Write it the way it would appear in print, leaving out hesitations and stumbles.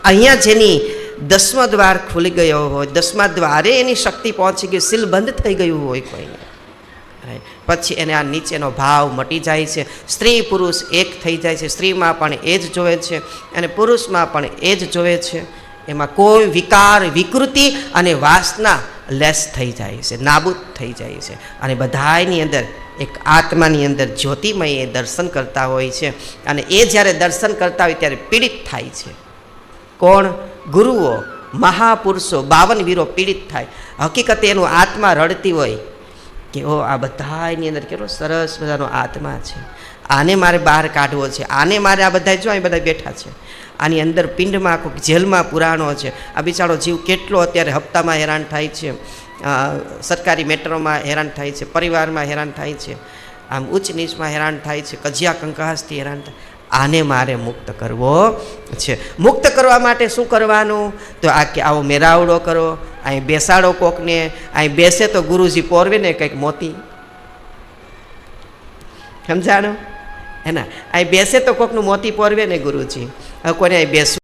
અહીંયા જેની 10મા દ્વાર ખુલી ગયો હોય, 10મા દ્વારે એની શક્તિ પહોંચી ગઈ, સીલ બંધ થઈ ગયું હોય કોઈને, પછી એને આ નીચેનો ભાવ મટી જાય છે. સ્ત્રી પુરુષ એક થઈ જાય છે. સ્ત્રીમાં પણ એ જ જોવે છે અને પુરુષમાં પણ એ જ જોવે છે. એમાં કોઈ વિકાર, વિકૃતિ અને વાસના લેસ થઈ જાય છે, નાબૂદ થઈ જાય છે. અને બધાની અંદર એક આત્માની અંદર જ્યોતિમય એ દર્શન કરતા હોય છે. અને એ જ્યારે દર્શન કરતા હોય ત્યારે પીડિત થાય છે. કોણ? ગુરુઓ, મહાપુરુષો, 52 વીરો પીડિત થાય. હકીકતે એનું આત્મા રડતી હોય કે ઓ આ બધાની અંદર કેટલો સરસ બધાનો આત્મા છે, આને મારે બહાર કાઢવો છે, આને મારે આ બધા જો અહીં બધા બેઠા છે, આની અંદર પિંડમાં કોઈ જેલમાં પુરાણો છે, આ બિચારો જીવ કેટલો અત્યારે હપ્તામાં હેરાન થાય છે, સરકારી મેટ્રોમાં હેરાન થાય છે, પરિવારમાં હેરાન થાય છે, આમ ઉચ્ચ નીચમાં હેરાન થાય છે, કજિયા કંકાસથી હેરાન થાય. આને મારે મુક્ત કરવો છે. મુક્ત કરવા માટે શું કરવાનું? તો આ કે આવો મેરાવડો કરો, અહીં બેસાડો કોકને, અહીં બેસે તો ગુરુજી પોરવે ને કંઈક મોતી, સમજાણું? એના અહીં બેસે તો કોકનું મોતી પોરવે ને ગુરુજી. હવે કોને અહીં બેસવું